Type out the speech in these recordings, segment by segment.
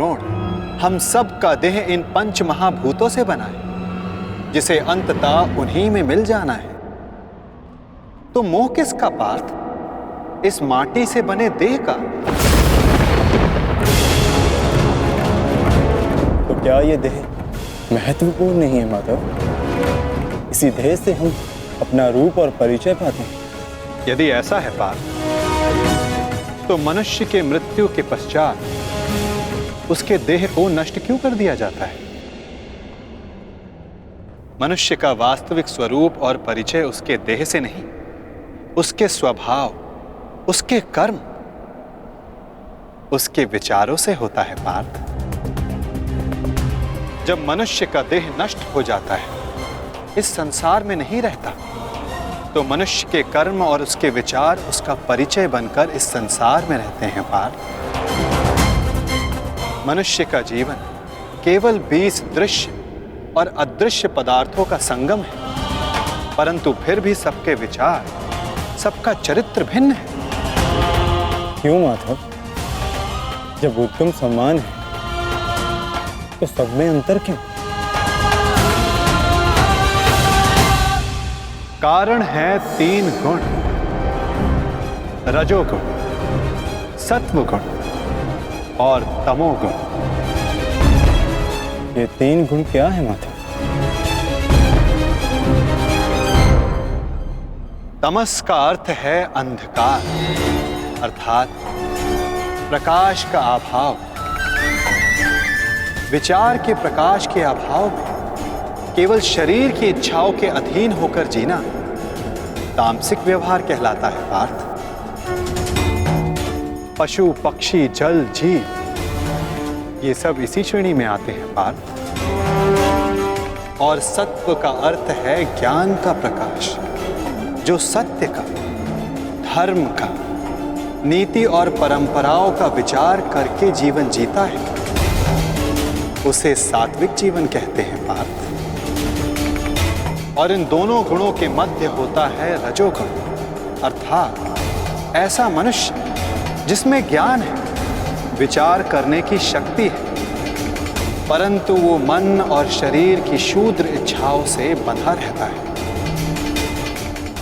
द्रोण हम सब का देह इन पंच महाभूतों से बना है, जिसे अंततः उन्हीं में मिल जाना है। तो मोह किसका पार्थ, इस माटी से बने देह का? तो क्या ये देह महत्वपूर्ण नहीं है माधव? इसी देह से हम अपना रूप और परिचय पाते हैं। यदि ऐसा है पार्थ, तो मनुष्य के मृत्यु के पश्चात उसके देह को नष्ट क्यों कर दिया जाता है? मनुष्य का वास्तविक स्वरूप और परिचय उसके देह से नहीं, उसके स्वभाव, उसके कर्म, उसके विचारों से होता है पार्थ। जब मनुष्य का देह नष्ट हो जाता है, इस संसार में नहीं रहता, तो मनुष्य के कर्म और उसके विचार उसका परिचय बनकर इस संसार में रहते हैं पार्थ। मनुष्य का जीवन केवल 20 दृश्य और अदृश्य पदार्थों का संगम है, परंतु फिर भी सबके विचार, सबका चरित्र भिन्न है। क्यों माधव? जब उत्तम समान है तो सब में अंतर क्यों? कारण है 3 गुण, रजोगुण, सत्वगुण और तमोगुण। ये 3 गुण क्या है माधव? तमस का अर्थ है अंधकार, अर्थात प्रकाश का अभाव। विचार के प्रकाश के अभाव में केवल शरीर की इच्छाओं के अधीन होकर जीना तामसिक व्यवहार कहलाता है पार्थ। पशु, पक्षी, जल, जीव, ये सब इसी श्रेणी में आते हैं पार्थ। और सत्व का अर्थ है ज्ञान का प्रकाश, जो सत्य का, धर्म का, नीति और परंपराओं का विचार करके जीवन जीता है, उसे सात्विक जीवन कहते हैं पार्थ। और इन दोनों गुणों के मध्य होता है रजोगुण, अर्थात ऐसा मनुष्य जिसमें ज्ञान है, विचार करने की शक्ति है, परंतु वो मन और शरीर की शूद्र इच्छाओं से बंधा रहता है।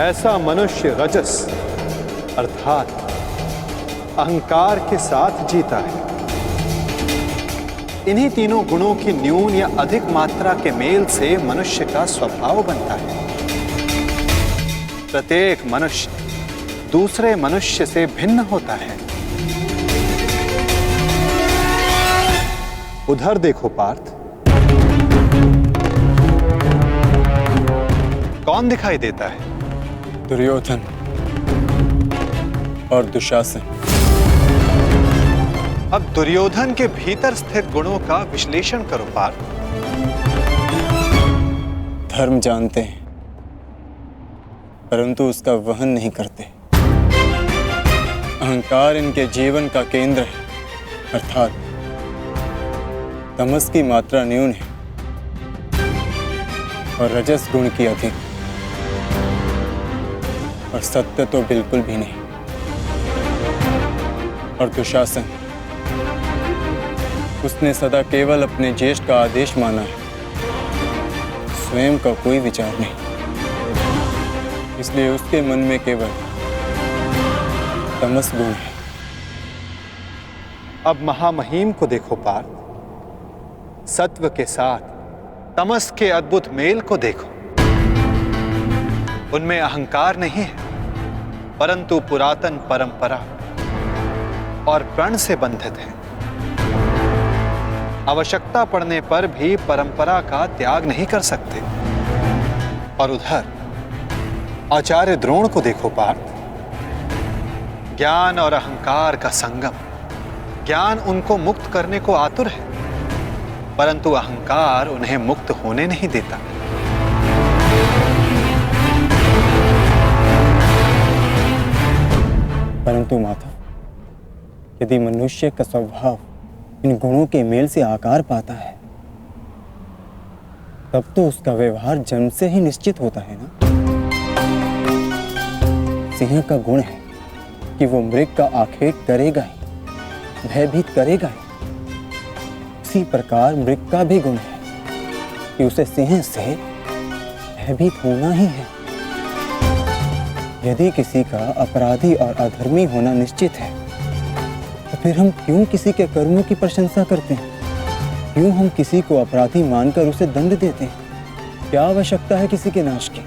ऐसा मनुष्य रजस अर्थात अहंकार के साथ जीता है। इन्हीं तीनों गुणों की न्यून या अधिक मात्रा के मेल से मनुष्य का स्वभाव बनता है। प्रत्येक मनुष्य दूसरे मनुष्य से भिन्न होता है। उधर देखो पार्थ, कौन दिखाई देता है? दुर्योधन और दुशासन। अब दुर्योधन के भीतर स्थित गुणों का विश्लेषण करो पार्थ। धर्म जानते हैं, परंतु उसका वहन नहीं करते। अहंकार इनके जीवन का केंद्र है, अर्थात तमस की मात्रा न्यून है और रजस गुण की अधिक, और सत्य तो बिल्कुल भी नहीं। और दुशासन, उसने सदा केवल अपने ज्येष्ठ का आदेश माना है, स्वयं का कोई विचार नहीं, इसलिए उसके मन में केवल तमस गुण है। अब महामहिम को देखो पार्थ, सत्व के साथ तमस के अद्भुत मेल को देखो। उनमें अहंकार नहीं है, परंतु पुरातन परंपरा और प्रण से बंधित है। आवश्यकता पड़ने पर भी परंपरा का त्याग नहीं कर सकते। और उधर आचार्य द्रोण को देखो पार्थ, ज्ञान और अहंकार का संगम। ज्ञान उनको मुक्त करने को आतुर है, परंतु अहंकार उन्हें मुक्त होने नहीं देता। परंतु माता, यदि मनुष्य का स्वभाव इन गुणों के मेल से आकार पाता है, तब तो उसका व्यवहार जन्म से ही निश्चित होता है ना। सिंह का गुण है कि वो मृग का आखेट करेगा ही, भयभीत करेगा ही, उसी प्रकार मृग का भी गुण है कि उसे सिंह से भयभीत होना ही है। यदि किसी का अपराधी और अधर्मी होना निश्चित है तो फिर हम क्यों किसी के कर्मों की प्रशंसा करते हैं? क्यों हम किसी को अपराधी मानकर उसे दंड देते हैं? क्या आवश्यकता है किसी के नाश की?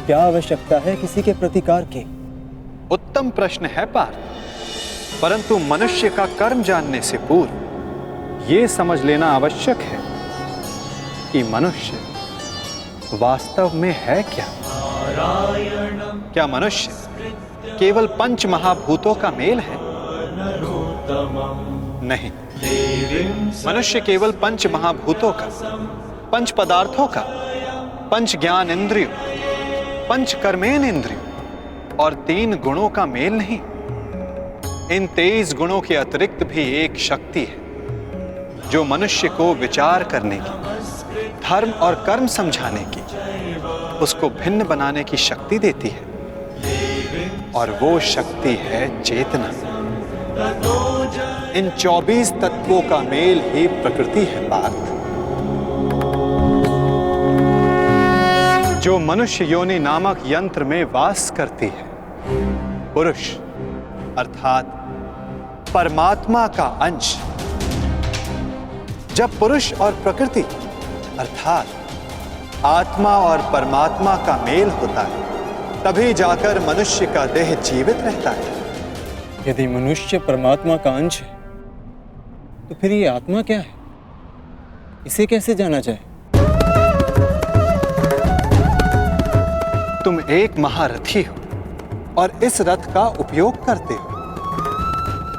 क्या आवश्यकता है किसी के प्रतिकार की? उत्तम प्रश्न है पार्थ, परंतु मनुष्य का कर्म जानने से पूर्व यह समझ लेना आवश्यक है कि मनुष्य वास्तव में है क्या। क्या मनुष्य केवल पंच महाभूतों का मेल है? नहीं, मनुष्य केवल पंच महाभूतों का, पंच पदार्थों का, पंच ज्ञान इंद्रियों, पंच कर्मेन इंद्रियों और 3 गुणों का मेल नहीं। इन 23 गुणों के अतिरिक्त भी एक शक्ति है जो मनुष्य को विचार करने की, धर्म और कर्म समझाने की, उसको भिन्न बनाने की शक्ति देती है, और वो शक्ति है चेतना। इन 24 तत्वों का मेल ही प्रकृति है पार्थ। जो मनुष्य योनि नामक यंत्र में वास करती है, पुरुष अर्थात परमात्मा का अंश। जब पुरुष और प्रकृति अर्थात आत्मा और परमात्मा का मेल होता है, तभी जाकर मनुष्य का देह जीवित रहता है। यदि मनुष्य परमात्मा का अंश है तो फिर ये आत्मा क्या है? इसे कैसे जाना जाए? तुम एक महारथी हो और इस रथ का उपयोग करते हो।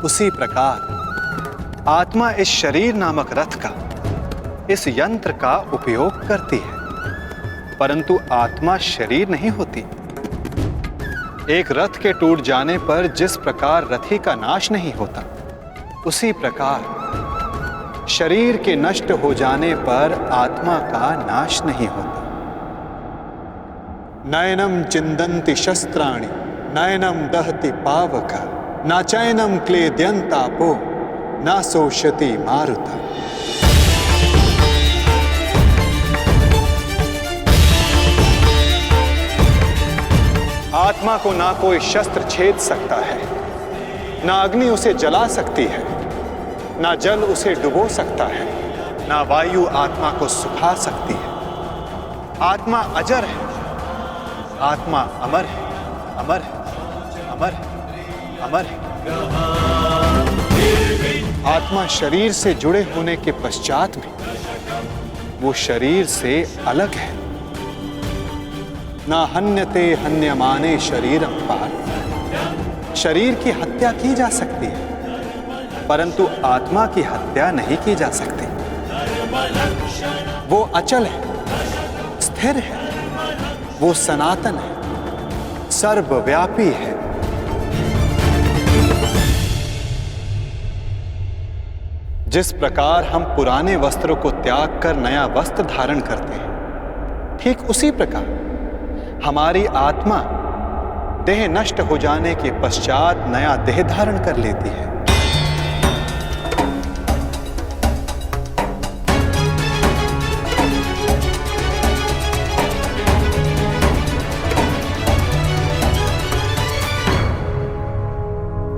उसी प्रकार आत्मा इस शरीर नामक रथ का, इस यंत्र का उपयोग करती है, परंतु आत्मा शरीर नहीं होती। एक रथ के टूट जाने पर जिस प्रकार रथी का नाश नहीं होता, उसी प्रकार शरीर के नष्ट हो जाने पर आत्मा का नाश नहीं होता। नयनम चिंदन्ति शस्त्राणि नयनम दहति पावक न चैनम क्लेद्यन्तापो न शोष्यति मारुता। आत्मा को ना कोई शस्त्र छेद सकता है, ना अग्नि उसे जला सकती है, ना जल उसे डुबो सकता है, ना वायु आत्मा को सुखा सकती है। आत्मा अजर है, आत्मा अमर है, अमर है, अमर है, अमर है। आत्मा शरीर से जुड़े होने के पश्चात भी वो शरीर से अलग है। ना हन्यते हन्यमाने शरीरम पार्थ। शरीर की हत्या की जा सकती है, परंतु आत्मा की हत्या नहीं की जा सकती। वो अचल है, स्थिर है, वो सनातन है, सर्वव्यापी है। जिस प्रकार हम पुराने वस्त्रों को त्याग कर नया वस्त्र धारण करते हैं, ठीक उसी प्रकार हमारी आत्मा देह नष्ट हो जाने के पश्चात नया देह धारण कर लेती है।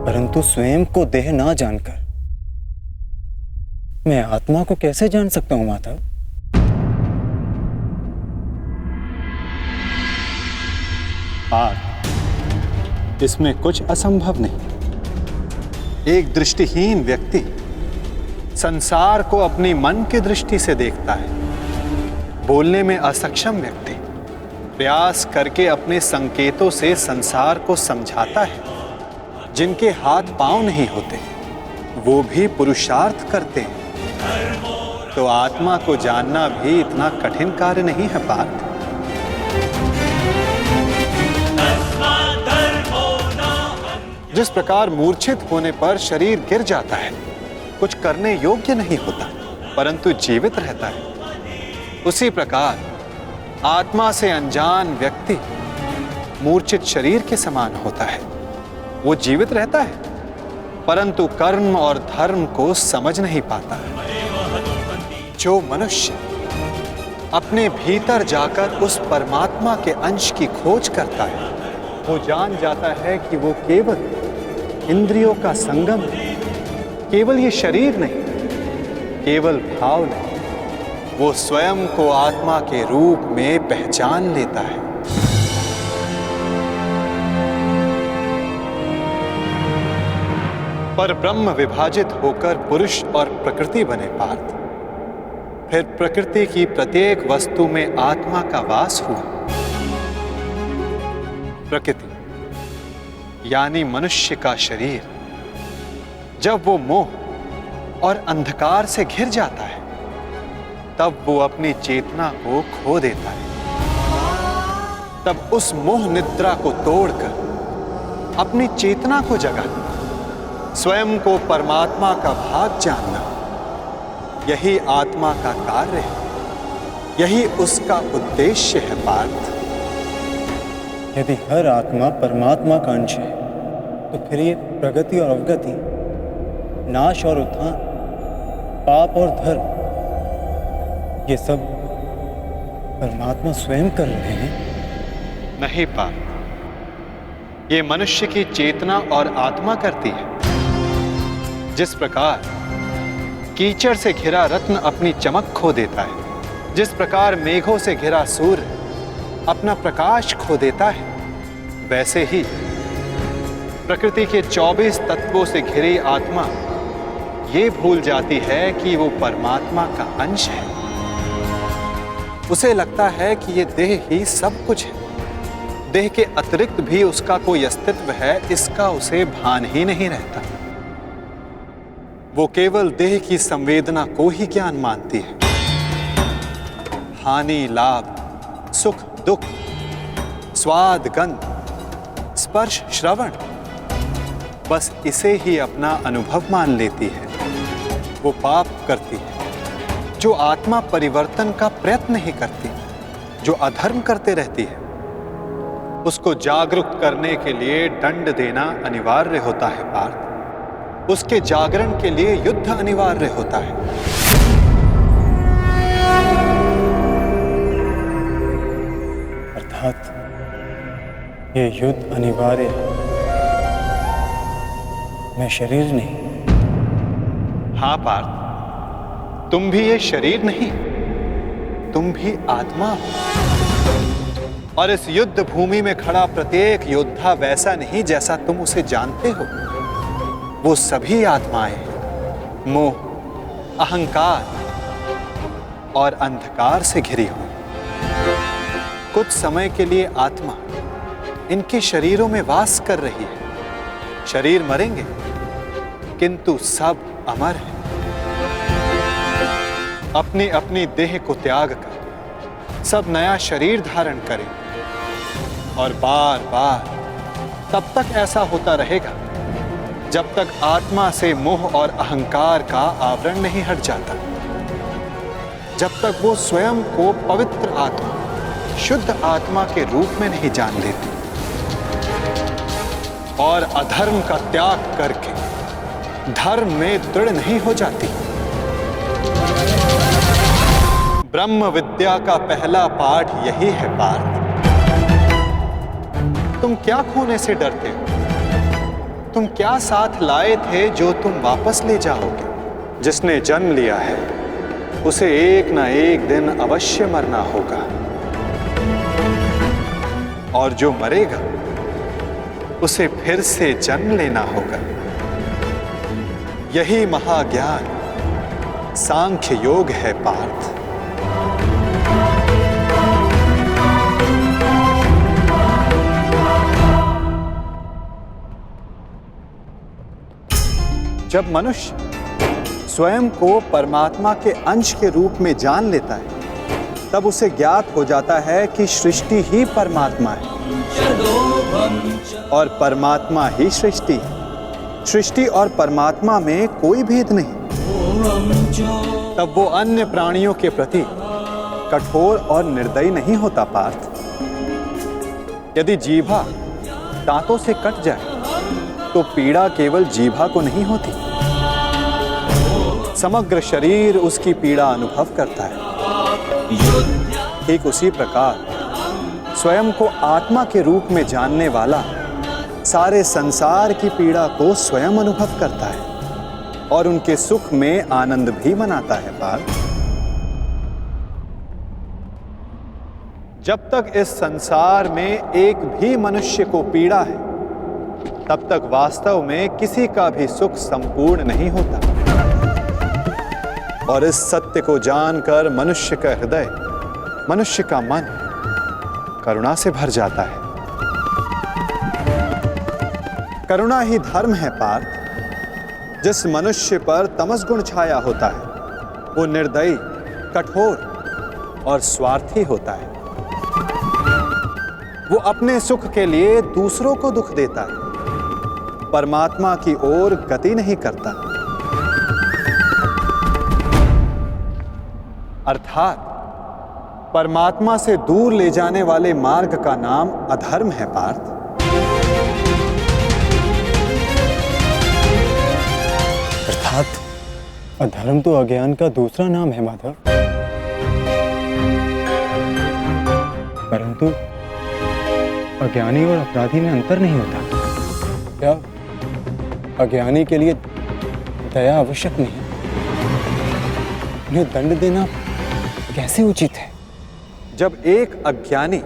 परंतु स्वयं को देह ना जानकर मैं आत्मा को कैसे जान सकता हूं माधव? इसमें कुछ असंभव नहीं। एक दृष्टिहीन व्यक्ति संसार को अपनी मन की दृष्टि से देखता है। बोलने में असक्षम व्यक्ति प्रयास करके अपने संकेतों से संसार को समझाता है। जिनके हाथ पांव नहीं होते वो भी पुरुषार्थ करते हैं। तो आत्मा को जानना भी इतना कठिन कार्य नहीं है पार्थ। जिस प्रकार मूर्छित होने पर शरीर गिर जाता है, कुछ करने योग्य नहीं होता, परंतु जीवित रहता है, उसी प्रकार आत्मा से अनजान व्यक्ति मूर्छित शरीर के समान होता है। वो जीवित रहता है, परंतु कर्म और धर्म को समझ नहीं पाता। जो मनुष्य अपने भीतर जाकर उस परमात्मा के अंश की खोज करता है, वो जान जाता है कि वो केवल इंद्रियों का संगम है, केवल ये शरीर नहीं, केवल भाव नहीं, वो स्वयं को आत्मा के रूप में पहचान लेता है। पर ब्रह्म विभाजित होकर पुरुष और प्रकृति बने पार्थ। फिर प्रकृति की प्रत्येक वस्तु में आत्मा का वास हुआ। प्रकृति यानी मनुष्य का शरीर जब वो मोह और अंधकार से घिर जाता है, तब वो अपनी चेतना को खो देता है। तब उस मोह निद्रा को तोड़कर अपनी चेतना को जगाना, स्वयं को परमात्मा का भाग जानना, यही आत्मा का कार्य है, यही उसका उद्देश्य है पार्थ। यदि हर आत्मा परमात्मा का अंश है, तो फिर ये प्रगति और अवगति, नाश और उत्थान, पाप और धर्म, ये सब परमात्मा स्वयं कर रहे हैं। नहीं पार्थ, ये मनुष्य की चेतना और आत्मा करती है। जिस प्रकार कीचड़ से घिरा रत्न अपनी चमक खो देता है, जिस प्रकार मेघों से घिरा सूर्य अपना प्रकाश खो देता है, वैसे ही प्रकृति के 24 तत्वों से घिरी आत्मा ये भूल जाती है कि वो परमात्मा का अंश है। उसे लगता है कि ये देह ही सब कुछ है, देह के अतिरिक्त भी उसका कोई अस्तित्व है, इसका उसे भान ही नहीं रहता। वो केवल देह की संवेदना को ही ज्ञान मानती है। हानि लाभ, सुख दुख, स्वाद गंध, स्पर्श श्रवण, बस इसे ही अपना अनुभव मान लेती है। वो पाप करती है जो आत्मा परिवर्तन का प्रयत्न ही करती, जो अधर्म करते रहती है। उसको जागरूक करने के लिए दंड देना अनिवार्य होता है पार्थ। उसके जागरण के लिए युद्ध अनिवार्य होता है। अर्थात ये युद्ध अनिवार्य है, मैं शरीर नहीं। हाँ पार्थ, तुम भी ये शरीर नहीं, तुम भी आत्मा हो। और इस युद्ध भूमि में खड़ा प्रत्येक योद्धा वैसा नहीं जैसा तुम उसे जानते हो। वो सभी आत्माएं मोह, अहंकार और अंधकार से घिरी हुई। कुछ समय के लिए आत्मा इनके शरीरों में वास कर रही है। शरीर मरेंगे, किंतु सब अमर हैं। अपनी अपनी देह को त्याग कर सब नया शरीर धारण करें, और बार बार तब तक ऐसा होता रहेगा जब तक आत्मा से मोह और अहंकार का आवरण नहीं हट जाता, जब तक वो स्वयं को पवित्र आत्मा, शुद्ध आत्मा के रूप में नहीं जान लेती और अधर्म का त्याग करके धर्म में दृढ़ नहीं हो जाती। ब्रह्म विद्या का पहला पाठ यही है पार्थ। तुम क्या खोने से डरते हो? तुम क्या साथ लाए थे जो तुम वापस ले जाओगे? जिसने जन्म लिया है उसे एक ना एक दिन अवश्य मरना होगा, और जो मरेगा उसे फिर से जन्म लेना होगा। यही महाज्ञान सांख्य योग है पार्थ। जब मनुष्य स्वयं को परमात्मा के अंश के रूप में जान लेता है, तब उसे ज्ञात हो जाता है कि सृष्टि ही परमात्मा है और परमात्मा ही सृष्टि है। सृष्टि और परमात्मा में कोई भेद नहीं। तब वो अन्य प्राणियों के प्रति कठोर और निर्दयी नहीं होता पार्थ। यदि जीभा दांतों से कट जाए तो पीड़ा केवल जीभा को नहीं होती, समग्र शरीर उसकी पीड़ा अनुभव करता है। ठीक उसी प्रकार स्वयं को आत्मा के रूप में जानने वाला सारे संसार की पीड़ा को स्वयं अनुभव करता है और उनके सुख में आनंद भी मनाता है। पार्थ, जब तक इस संसार में एक भी मनुष्य को पीड़ा है, तब तक वास्तव में किसी का भी सुख संपूर्ण नहीं होता। और इस सत्य को जानकर मनुष्य का हृदय, मनुष्य का मन करुणा से भर जाता है। करुणा ही धर्म है पार्थ। जिस मनुष्य पर तमस गुण छाया होता है वो निर्दयी, कठोर और स्वार्थी होता है। वो अपने सुख के लिए दूसरों को दुख देता है, परमात्मा की ओर गति नहीं करता। अर्थात परमात्मा से दूर ले जाने वाले मार्ग का नाम अधर्म है पार्थ। अर्थात अधर्म तो अज्ञान का दूसरा नाम है माधव। परंतु अज्ञानी और अपराधी में अंतर नहीं होता। क्या अज्ञानी के लिए दया आवश्यक नहीं? उन्हें दंड देना कैसे उचित है? जब एक अज्ञानी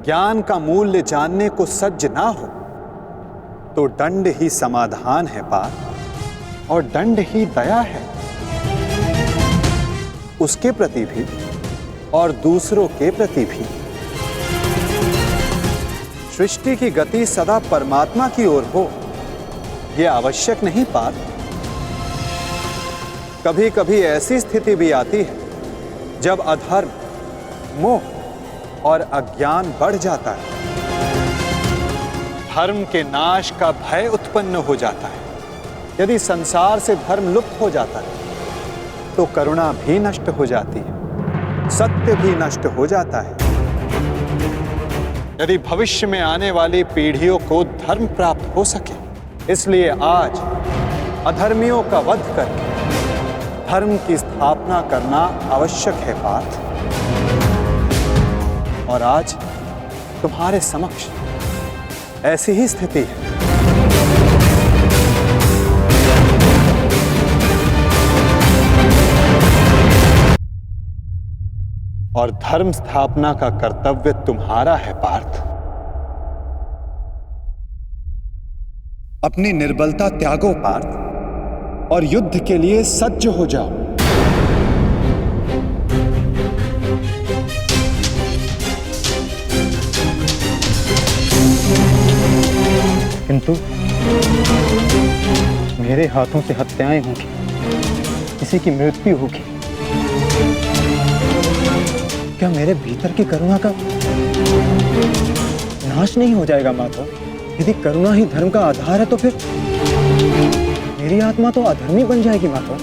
ज्ञान का मूल्य जानने को सज्ज ना हो तो दंड ही समाधान है पार्थ, और दंड ही दया है, उसके प्रति भी और दूसरों के प्रति भी। सृष्टि की गति सदा परमात्मा की ओर हो यह आवश्यक नहीं पार्थ। कभी कभी ऐसी स्थिति भी आती है जब अधर्म, मोह और अज्ञान बढ़ जाता है। धर्म के नाश का भय उत्पन्न हो जाता है। यदि संसार से धर्म लुप्त हो जाता है तो करुणा भी नष्ट हो जाती है, सत्य भी नष्ट हो जाता है। यदि भविष्य में आने वाली पीढ़ियों को धर्म प्राप्त हो सके, इसलिए आज अधर्मियों का वध करके धर्म की स्थापना करना आवश्यक है पार्थ। और आज तुम्हारे समक्ष ऐसी ही स्थिति है। और धर्म स्थापना का कर्तव्य तुम्हारा है पार्थ। अपनी निर्बलता त्यागो पार्थ और युद्ध के लिए सज्ज हो जाओ। किंतु मेरे हाथों से हत्याएं होंगी, किसी की मृत्यु होगी। क्या मेरे भीतर की करुणा का नाश नहीं हो जाएगा माधव? यदि करुणा ही धर्म का आधार है तो फिर मेरी आत्मा तो अधर्मी बन जाएगी माधव।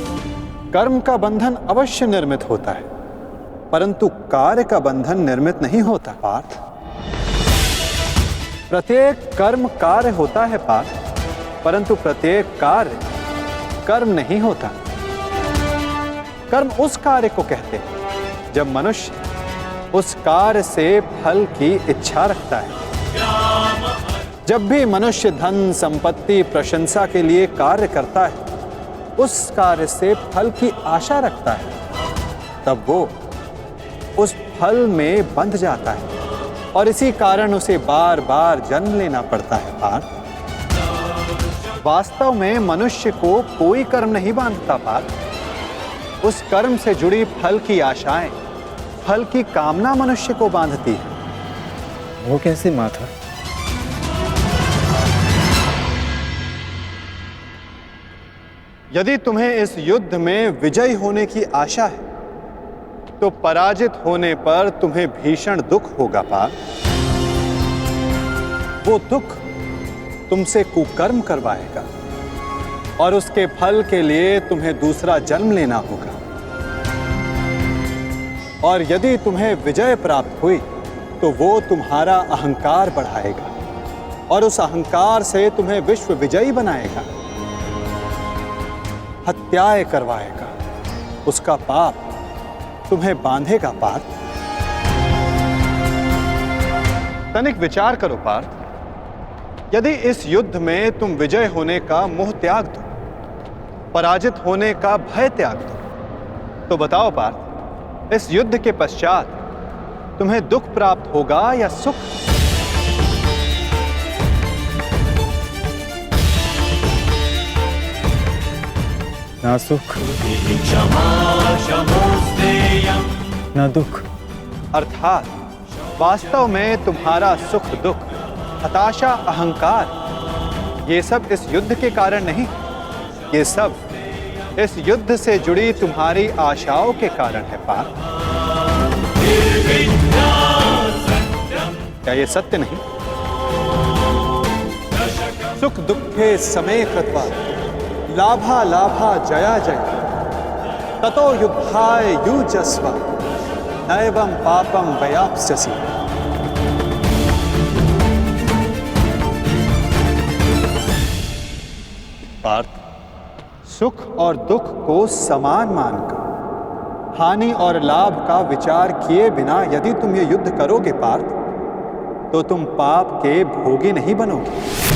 कर्म का बंधन अवश्य निर्मित होता है, परंतु कार्य का बंधन निर्मित नहीं होता पार्थ। प्रत्येक कर्म कार्य होता है पार्थ, परंतु प्रत्येक कार्य कर्म नहीं होता। कर्म उस कार्य को कहते हैं जब मनुष्य उस कार्य से फल की इच्छा रखता है। जब भी मनुष्य धन, संपत्ति, प्रशंसा के लिए कार्य करता है, उस कार्य से फल की आशा रखता है, तब वो उस फल में बंध जाता है और इसी कारण उसे बार बार जन्म लेना पड़ता है पार्थ। वास्तव में मनुष्य को कोई कर्म नहीं बांधता पार्थ। उस कर्म से जुड़ी फल की आशाएं, फल की कामना मनुष्य को बांधती है। वो कैसे माधव? यदि तुम्हें इस युद्ध में विजयी होने की आशा है तो पराजित होने पर तुम्हें भीषण दुख होगा पार्थ। वो दुख तुमसे कुकर्म करवाएगा और उसके फल के लिए तुम्हें दूसरा जन्म लेना होगा। और यदि तुम्हें विजय प्राप्त हुई तो वो तुम्हारा अहंकार बढ़ाएगा और उस अहंकार से तुम्हें विश्व विजयी बनाएगा। हत्या त्याग करवाएगा, उसका पाप तुम्हें बांधेगा पार्थ। तनिक विचार करो पार्थ, यदि इस युद्ध में तुम विजय होने का मोह त्याग दो, पराजित होने का भय त्याग दो, तो बताओ पार्थ, इस युद्ध के पश्चात तुम्हें दुख प्राप्त होगा या सुख? ना सुख ना दुख। अर्थात वास्तव में तुम्हारा सुख दुख, हताशा, अहंकार, ये सब इस युद्ध के कारण नहीं, ये सब इस युद्ध से जुड़ी तुम्हारी आशाओं के कारण है पार्थ। क्या ये सत्य नहीं? सुख दुखे समे कृत्वा लाभा लाभा जया जय ततो युद्धाय युजस्व नैवं पापम वयाप्स्यसि। पार्थ, सुख और दुख को समान मानकर हानि और लाभ का विचार किए बिना यदि तुम ये युद्ध करोगे पार्थ, तो तुम पाप के भोगी नहीं बनोगे।